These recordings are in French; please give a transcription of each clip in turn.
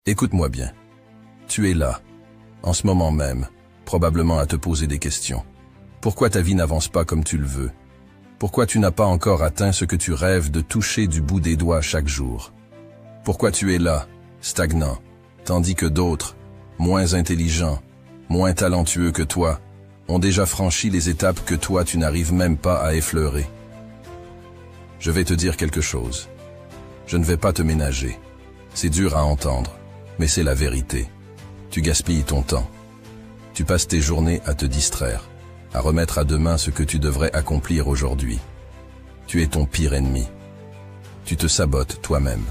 Écoute-moi bien. Tu es là, en ce moment même, probablement à te poser des questions. Pourquoi ta vie n'avance pas comme tu le veux? Pourquoi tu n'as pas encore atteint ce que tu rêves de toucher du bout des doigts chaque jour? Pourquoi tu es là, stagnant, tandis que d'autres, moins intelligents, moins talentueux que toi, ont déjà franchi les étapes que toi tu n'arrives même pas à effleurer? Je vais te dire quelque chose. Je ne vais pas te ménager. C'est dur à entendre, mais c'est la vérité. Tu gaspilles ton temps. Tu passes tes journées à te distraire, à remettre à demain ce que tu devrais accomplir aujourd'hui. Tu es ton pire ennemi. Tu te sabotes toi-même.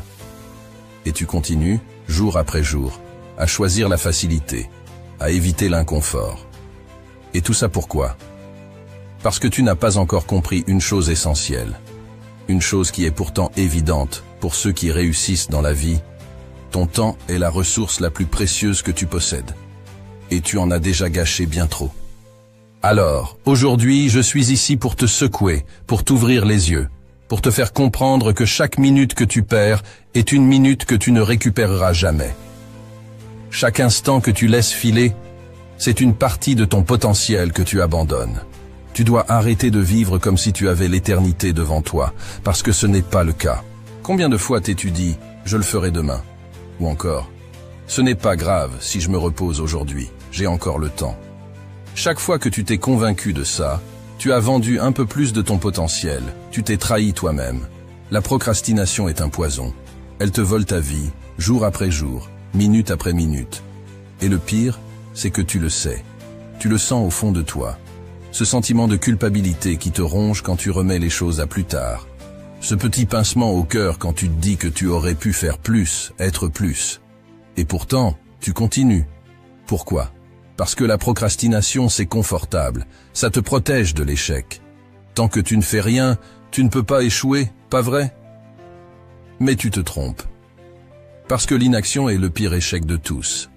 Et tu continues, jour après jour, à choisir la facilité, à éviter l'inconfort. Et tout ça pourquoi? Parce que tu n'as pas encore compris une chose essentielle. Une chose qui est pourtant évidente pour ceux qui réussissent dans la vie. Ton temps est la ressource la plus précieuse que tu possèdes. Et tu en as déjà gâché bien trop. Alors, aujourd'hui, je suis ici pour te secouer, pour t'ouvrir les yeux, pour te faire comprendre que chaque minute que tu perds est une minute que tu ne récupéreras jamais. Chaque instant que tu laisses filer, c'est une partie de ton potentiel que tu abandonnes. Tu dois arrêter de vivre comme si tu avais l'éternité devant toi, parce que ce n'est pas le cas. Combien de fois t'es-tu dit « je le ferai demain » ou encore « ce n'est pas grave si je me repose aujourd'hui, j'ai encore le temps ». Chaque fois que tu t'es convaincu de ça, tu as vendu un peu plus de ton potentiel, tu t'es trahi toi-même. La procrastination est un poison. Elle te vole ta vie, jour après jour, minute après minute. Et le pire, c'est que tu le sais. Tu le sens au fond de toi. Ce sentiment de culpabilité qui te ronge quand tu remets les choses à plus tard. Ce petit pincement au cœur quand tu te dis que tu aurais pu faire plus, être plus. Et pourtant, tu continues. Pourquoi? Parce que la procrastination, c'est confortable. Ça te protège de l'échec. Tant que tu ne fais rien, tu ne peux pas échouer, pas vrai? Mais tu te trompes. Parce que l'inaction est le pire échec de tous.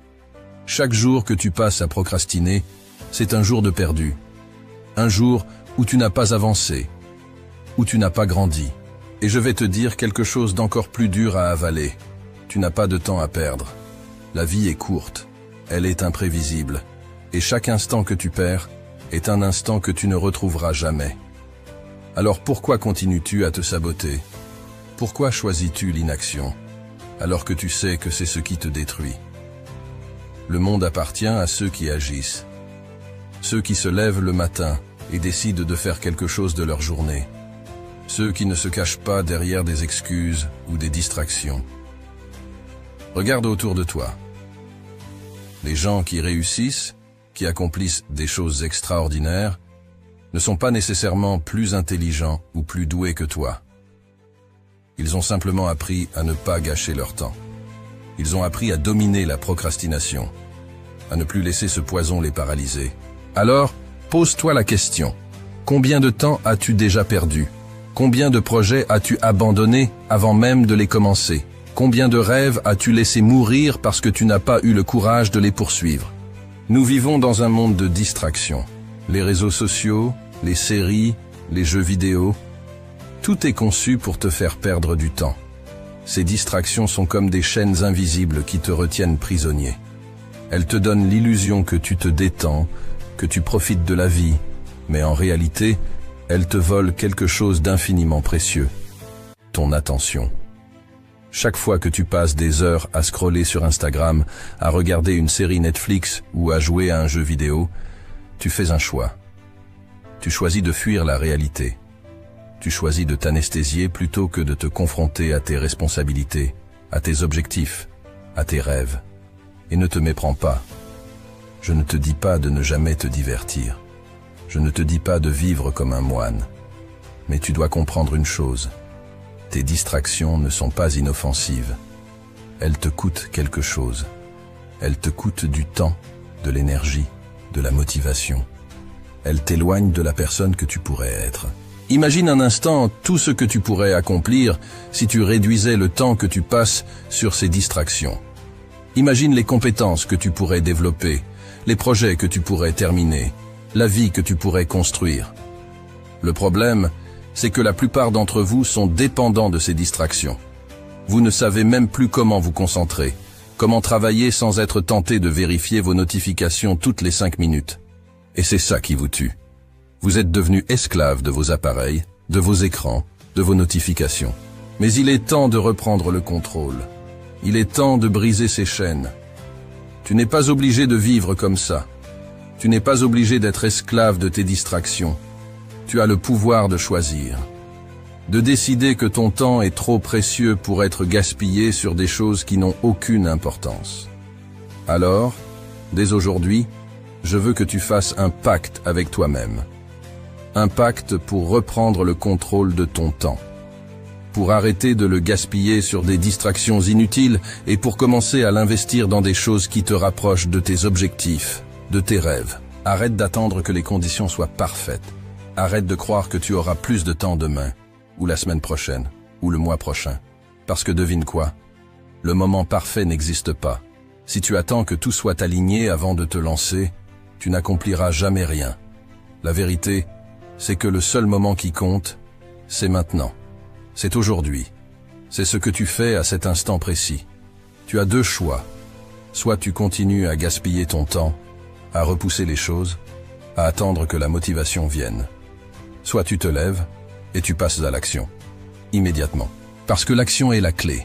Chaque jour que tu passes à procrastiner, c'est un jour de perdu. Un jour où tu n'as pas avancé, où tu n'as pas grandi. Et je vais te dire quelque chose d'encore plus dur à avaler. Tu n'as pas de temps à perdre. La vie est courte, elle est imprévisible. Et chaque instant que tu perds est un instant que tu ne retrouveras jamais. Alors pourquoi continues-tu à te saboter? Pourquoi choisis-tu l'inaction, alors que tu sais que c'est ce qui te détruit? Le monde appartient à ceux qui agissent. Ceux qui se lèvent le matin et décident de faire quelque chose de leur journée. Ceux qui ne se cachent pas derrière des excuses ou des distractions. Regarde autour de toi. Les gens qui réussissent, qui accomplissent des choses extraordinaires, ne sont pas nécessairement plus intelligents ou plus doués que toi. Ils ont simplement appris à ne pas gâcher leur temps. Ils ont appris à dominer la procrastination, à ne plus laisser ce poison les paralyser. Alors, pose-toi la question. Combien de temps as-tu déjà perdu? Combien de projets as-tu abandonnés avant même de les commencer? Combien de rêves as-tu laissé mourir parce que tu n'as pas eu le courage de les poursuivre? Nous vivons dans un monde de distractions. Les réseaux sociaux, les séries, les jeux vidéo, tout est conçu pour te faire perdre du temps. Ces distractions sont comme des chaînes invisibles qui te retiennent prisonnier. Elles te donnent l'illusion que tu te détends, que tu profites de la vie, mais en réalité, elles te volent quelque chose d'infiniment précieux, ton attention. Chaque fois que tu passes des heures à scroller sur Instagram, à regarder une série Netflix ou à jouer à un jeu vidéo, tu fais un choix. Tu choisis de fuir la réalité. Tu choisis de t'anesthésier plutôt que de te confronter à tes responsabilités, à tes objectifs, à tes rêves. Et ne te méprends pas. Je ne te dis pas de ne jamais te divertir. Je ne te dis pas de vivre comme un moine. Mais tu dois comprendre une chose. Tes distractions ne sont pas inoffensives. Elles te coûtent quelque chose. Elles te coûtent du temps, de l'énergie, de la motivation. Elles t'éloignent de la personne que tu pourrais être. Imagine un instant tout ce que tu pourrais accomplir si tu réduisais le temps que tu passes sur ces distractions. Imagine les compétences que tu pourrais développer, les projets que tu pourrais terminer, la vie que tu pourrais construire. Le problème, c'est que la plupart d'entre vous sont dépendants de ces distractions. Vous ne savez même plus comment vous concentrer. Comment travailler sans être tenté de vérifier vos notifications toutes les 5 minutes. Et c'est ça qui vous tue. Vous êtes devenu esclave de vos appareils, de vos écrans, de vos notifications. Mais il est temps de reprendre le contrôle. Il est temps de briser ces chaînes. Tu n'es pas obligé de vivre comme ça. Tu n'es pas obligé d'être esclave de tes distractions. Tu as le pouvoir de choisir. De décider que ton temps est trop précieux pour être gaspillé sur des choses qui n'ont aucune importance. Alors, dès aujourd'hui, je veux que tu fasses un pacte avec toi-même. Un pacte pour reprendre le contrôle de ton temps. Pour arrêter de le gaspiller sur des distractions inutiles et pour commencer à l'investir dans des choses qui te rapprochent de tes objectifs, de tes rêves. Arrête d'attendre que les conditions soient parfaites. Arrête de croire que tu auras plus de temps demain, ou la semaine prochaine, ou le mois prochain. Parce que devine quoi? Le moment parfait n'existe pas. Si tu attends que tout soit aligné avant de te lancer, tu n'accompliras jamais rien. La vérité, c'est que le seul moment qui compte, c'est maintenant. C'est aujourd'hui. C'est ce que tu fais à cet instant précis. Tu as 2 choix. Soit tu continues à gaspiller ton temps, à repousser les choses, à attendre que la motivation vienne. Soit tu te lèves et tu passes à l'action. Immédiatement. Parce que l'action est la clé.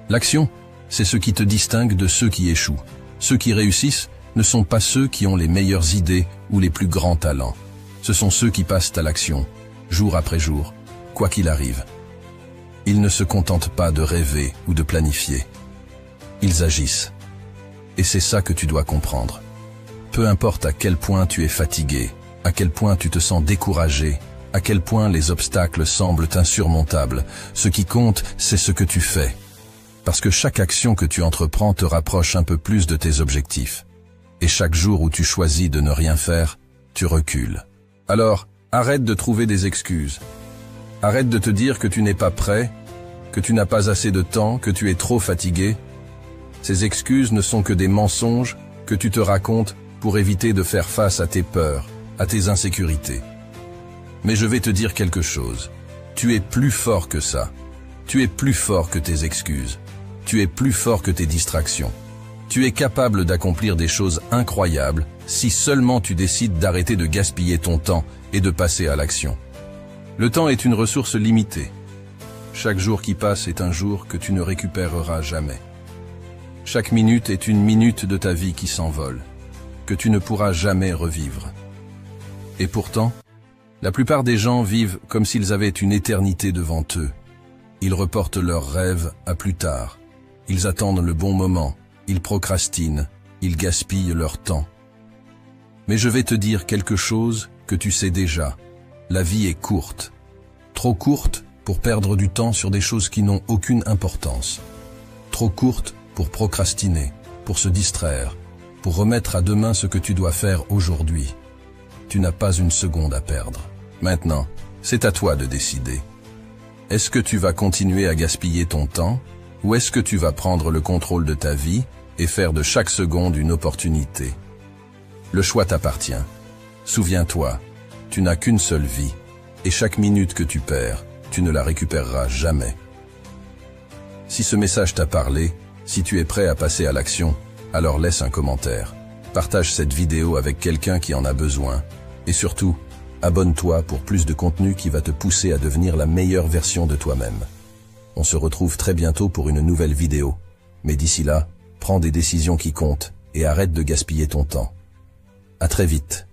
L'action, c'est ce qui te distingue de ceux qui échouent. Ceux qui réussissent ne sont pas ceux qui ont les meilleures idées ou les plus grands talents. Ce sont ceux qui passent à l'action, jour après jour, quoi qu'il arrive. Ils ne se contentent pas de rêver ou de planifier. Ils agissent. Et c'est ça que tu dois comprendre. Peu importe à quel point tu es fatigué, à quel point tu te sens découragé, à quel point les obstacles semblent insurmontables, ce qui compte, c'est ce que tu fais. Parce que chaque action que tu entreprends te rapproche un peu plus de tes objectifs. Et chaque jour où tu choisis de ne rien faire, tu recules. Alors, arrête de trouver des excuses. Arrête de te dire que tu n'es pas prêt, que tu n'as pas assez de temps, que tu es trop fatigué. Ces excuses ne sont que des mensonges que tu te racontes pour éviter de faire face à tes peurs, à tes insécurités. Mais je vais te dire quelque chose. Tu es plus fort que ça. Tu es plus fort que tes excuses. Tu es plus fort que tes distractions. Tu es capable d'accomplir des choses incroyables si seulement tu décides d'arrêter de gaspiller ton temps et de passer à l'action. Le temps est une ressource limitée. Chaque jour qui passe est un jour que tu ne récupéreras jamais. Chaque minute est une minute de ta vie qui s'envole, que tu ne pourras jamais revivre. Et pourtant, la plupart des gens vivent comme s'ils avaient une éternité devant eux. Ils reportent leurs rêves à plus tard. Ils attendent le bon moment. Ils procrastinent. Ils gaspillent leur temps. Mais je vais te dire quelque chose que tu sais déjà. La vie est courte. Trop courte pour perdre du temps sur des choses qui n'ont aucune importance. Trop courte pour procrastiner, pour se distraire, pour remettre à demain ce que tu dois faire aujourd'hui. Tu n'as pas une seconde à perdre. Maintenant, c'est à toi de décider. Est-ce que tu vas continuer à gaspiller ton temps, ou est-ce que tu vas prendre le contrôle de ta vie et faire de chaque seconde une opportunité? Le choix t'appartient. Souviens-toi, tu n'as qu'une seule vie, et chaque minute que tu perds, tu ne la récupéreras jamais. Si ce message t'a parlé, si tu es prêt à passer à l'action, alors laisse un commentaire. Partage cette vidéo avec quelqu'un qui en a besoin. Et surtout, abonne-toi pour plus de contenu qui va te pousser à devenir la meilleure version de toi-même. On se retrouve très bientôt pour une nouvelle vidéo. Mais d'ici là, prends des décisions qui comptent et arrête de gaspiller ton temps. À très vite.